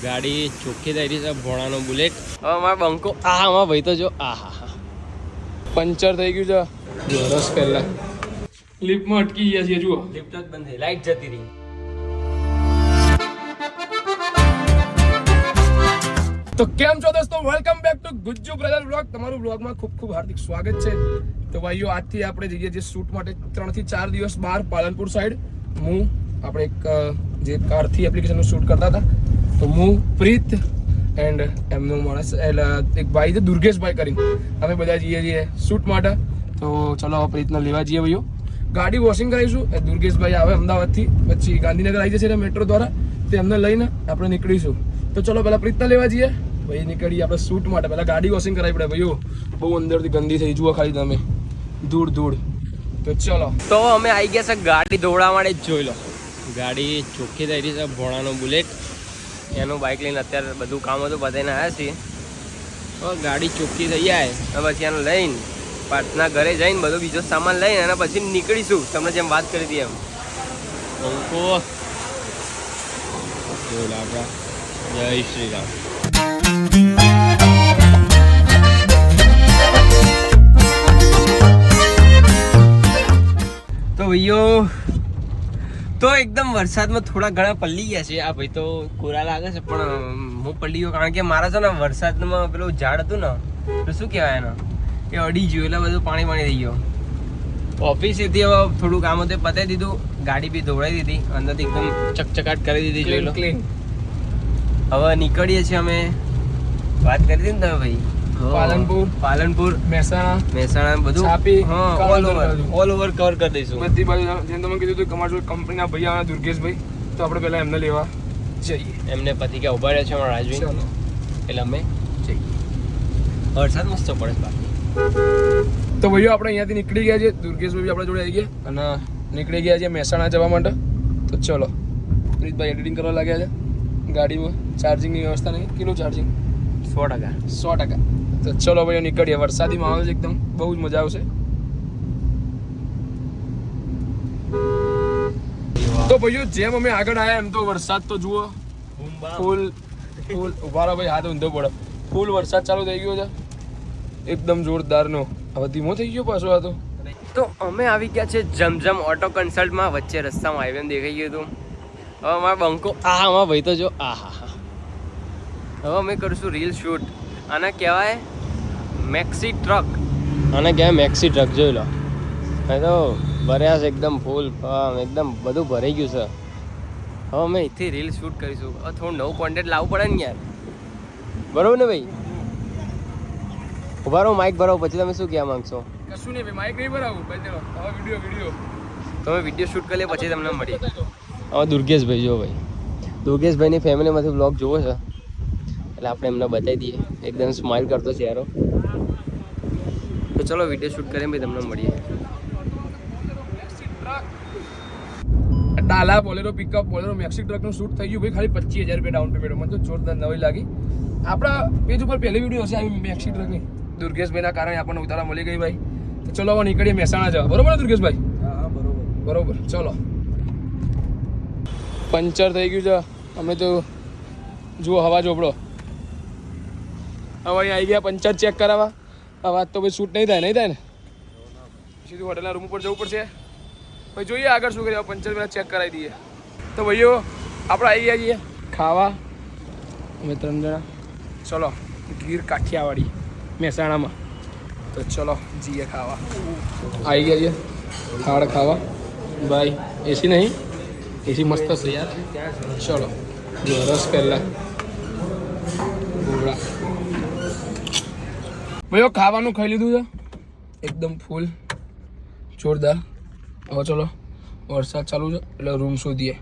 ગાડી ચોખ્ખી થઈ રહી છે ભોણાનો બુલેટ. હવે મારા બંકો આમાં ભાઈ તો જો આહા પંચર થઈ ગયું છે વર્ષ પહેલા. લિફ્ટમાં અટકી ગયા છે. જુઓ લિફ્ટ જ બંધ થઈ, લાઈટ જતી રહી. તો કેમ છો દોસ્તો, welcome back to Gujju brother vlog. તમારું વ્લોગમાં ખૂબ ખૂબ હાર્દિક સ્વાગત છે. તો ભાઈઓ આજથી આપણે જઈએ છીએ શૂટ માટે 3 થી 4 દિવસ બહાર પાલનપુર સાઈડ. હું આપણે એક જે કારથી એપ્લિકેશનનું શૂટ કરતા હતા, તો હું પ્રીત એન્ડ એમનો માણસ એટલે એક ભાઈ છે દુર્ગેશભાઈ કરીને, અમે બધા જઈએ છીએ શૂટ માટે. તો ચલો પ્રીતને લેવા જઈએ ભાઈઓ. ગાડી વોશિંગ કરાવીશું. દુર્ગેશભાઈ આવે અમદાવાદથી, પછી ગાંધીનગર આવી જશે મેટ્રો દ્વારા, તો એમને લઈને આપણે નીકળીશું. તો ચલો પહેલાં પ્રીતને લેવા જઈએ ભાઈ, નીકળીએ આપણે શૂટ માટે. પહેલાં ગાડી વોશિંગ કરાવી પડે ભાઈઓ, બહુ અંદરથી ગંદી થઈ. જુઓ ખાલી તમે, ધૂળ ધૂળ. તો ચલો, તો અમે આવી ગયા છે ગાડી ધોવડા માટે. જ જોઈ લો, ગાડી ચોખ્ખી થઈ રહી છે ભોણાનો બુલેટ. એનું બાઇક લઈને અત્યારે બધું કામ હતું બધાને આવ્યા છીએ. તો ગાડી ચોખ્ખી થઈ જાય પછી એનું લઈને પાર્થના ઘરે જઈને બધો બીજો સામાન લઈને અને પછી નીકળીશું. તમને જેમ વાત કરી હતી એમ. અંકો જય શ્રી રામ. તો ભાઈઓ, તો એકદમ વરસાદમાં થોડા ઘણા પલ્લી ગયા છે. આ ભાઈ તો કોરા લાગે છે, પણ હું પલ્લી ગયો કારણ કે મારા છે ને વરસાદમાં પેલું ઝાડ હતું ને, તો શું કહેવાય એને, એ અડી ગયું એટલે બધું પાણી પાણી થઈ ગયો. ઓફિસેથી હવે થોડું કામ હતું પતાવી દીધું, ગાડી બી ધોવડાવી દીધી, અંદરથી એકદમ ચકચકાટ કરી દીધી. જોઈ લો, હવે નીકળીએ છીએ અમે. વાત કરી હતી ને તમે ભાઈ, પાલનપુર મહેસાણા બધું ઓલ ઓવર કવર કરી દઈશું બધી બાજુ. જેમ તમે કીધું હતું અમારા જોડે કંપનીના ભાઈ આવે દુર્ગેશભાઈ, તો આપણે પહેલા એમને લેવા જઈએ. એમને પતિ કે ઉભા રહ્યા છે અમારા રાજવી, એટલે અમે જઈએ. વરસાદ મસ્ત પડે બાકી. તો ભાઈઓ આપણે અહીંયાથી નીકળી ગયા છે. દુર્ગેશભાઈ આપણા જોડે આવી ગયા અને નીકળી ગયા છે મહેસાણા જવા માટે. તો ચલો, પ્રીતભાઈ એડિટિંગ કરવા લાગ્યા છે. ગાડીમાં ચાર્જિંગની વ્યવસ્થા નહીં. કેટલું ચાર્જિંગ? 100%. તો ચલો ભાઈઓ નીકળીએ. વરસાદી માહોલ છે એકદમ, બહુ જ મજા આવશે. તો ભાઈઓ જેમ અમે આગળ આવ્યા એમ તો વરસાદ તો જુઓ ફૂલ ઉભા રહો ભાઈ, હાથ ઊંધો પડે. ફૂલ વરસાદ ચાલુ થઈ ગયો છે એકદમ જોરદારનો. હવે ધીમો થઈ ગયો પાછો આ તો અમે આવી ગયા છે જમજમ ઓટો કન્સલ્ટમાં. વચ્ચે રસ્તામાં હાઈવે દેખાઈ ગયું હતું. હવે અમારા બંકો આમાં ભાઈ તો જો આહા. હવે અમે કરીશું રીલ શૂટ. આને કહેવાય મેક્સી ટ્રક. આને કહેવાય મેક્સી ટ્રક. જોઈ લો, એ તો ભર્યા છે એકદમ ફૂલ, એકદમ બધું ભરાઈ ગયું છે. હવે અમે અહીંથી રીલ શૂટ કરીશું. હવે થોડું નવું કોન્ટેન્ટ લાવવું પડે ને યાર, બરોબર ને ભાઈ? ઉભા રહો, માઇક ભરાવો, પછી તમે શું કહેવા માંગશો? કશું નહીં ભાઈ, માઇક નહીં ભરાવું ભાઈ. ચલો હવે વિડીયો તમે વિડીયો શૂટ કરી લે, પછી તમને મળીએ. હવે દુર્ગેશભાઈ જો ભાઈ, દુર્ગેશભાઈની ફેમિલીમાંથી બ્લોગ જોવો છે એટલે આપણે એમને બતાવી દઈએ. એકદમ સ્માઇલ કરતો છે યારો. તો ચલો વિડીયો શૂટ કરીને ભાઈ તમને મળીએ. ડાલા બોલેરો પિકઅપ બોલેરો મેક્સી ટ્રકનું શૂટ થઈ ગયું ભાઈ. ખાલી 25,000 રૂપિયા ડાઉન પેમેન્ટ. મને તો જોરદાર નવી લાગી. આપણા પેજ ઉપર પહેલી વિડીયો હશે આવી મેક્સી ટ્રકની. દુર્ગેશભાઈના કારણે આપણને ઉતારા મળી ગઈ ભાઈ. તો ચલો હવે નીકળીએ મહેસાણા જવા. બરોબર ને દુર્ગેશભાઈ? હા બરોબર. ચલો, પંચર થઈ ગયું છે. અમે તો જુઓ હવા ચોપડો. હવે અહીં આવી ગયા પંચર ચેક કરાવવા. હવે તો ભાઈ શૂટ નહીં થાય ને? સીધું હોટલના રૂમ ઉપર જવું પડશે ભાઈ. જોઈએ આગળ શું કરીએ. પંચર પહેલાં ચેક કરાવી દઈએ. તો ભાઈઓ આપણે આવી ગયા છીએ ખાવા, અમે 3 જણા. ચલો, ગીર કાઠિયાવાડી મહેસાણામાં. તો ચલો જઈએ ખાવા. આવી ગયા છીએ થાળ ખાવા ભાઈ. એસી નહીં, એસી મસ્ત છે યાર. ચલો રસ પહેલાં ભૂંગળા ભાઈઓ ખાવાનું ખાઈ લીધું છે એકદમ ફૂલ જોરદાર. હવે ચલો વરસાદ ચાલુ છે એટલે રૂમ શોધીએ.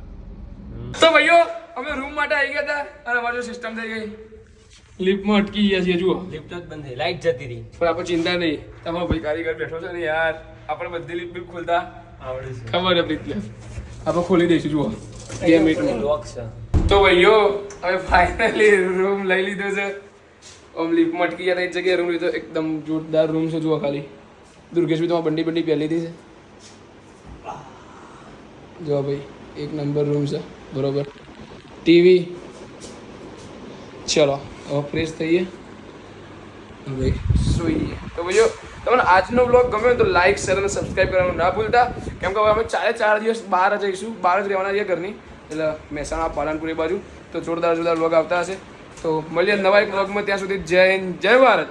તો ભાઈઓ અમે રૂમ માટે આવી ગયા હતા અને અમારી સિસ્ટમ થઈ ગઈ. લિફ્ટમાં અટકી ગયા છીએ. જુઓ, લિફ્ટ જ બંધ થઈ, લાઈટ જતી રહી. પણ આપણે ચિંતા નહીં, તમારો ભાઈ કારીગર બેઠો છે ને યાર. આપણે બધી લિફ્ટ બિલ ખોલતા આવડે છે, ખબર છે પ્રીતને. આપણે ખોલી દઈશું. જુઓ 2 મિનિટમાં લોક છે. તો ભાઈઓ હવે ફાઇનલી રૂમ લઈ લીધો છે. આમ લિફ્ટમાં અટકી ગયા એક જગ્યાએ રૂમ લીધો. એકદમ જોરદાર રૂમ છે. જુઓ ખાલી. દુર્ગેશભાઈ તમારે બંડી પહેલી હતી છે. જો ભાઈ એક નંબર રૂમ છે બરોબર. ટીવી ચલો હવે ફ્રેશ થઈએ હવે સૂઈએ. તો ભાઈઓ તમને આજનો બ્લોગ ગમ્યો હોય તો લાઈક શેર અને સબસ્ક્રાઈબ કરવાનું ના ભૂલતા, કેમ કે હવે અમે 4 દિવસ બહાર જ જઈશું, બહાર જ રહેવાના છીએ ઘરની, એટલે મહેસાણા પાલનપુર એ બાજુ. તો જોરદાર બ્લોગ આવતા હશે. તો મળીએ નવા એક બ્લોગમાં, ત્યાં સુધી જય હિન્દ જય ભારત.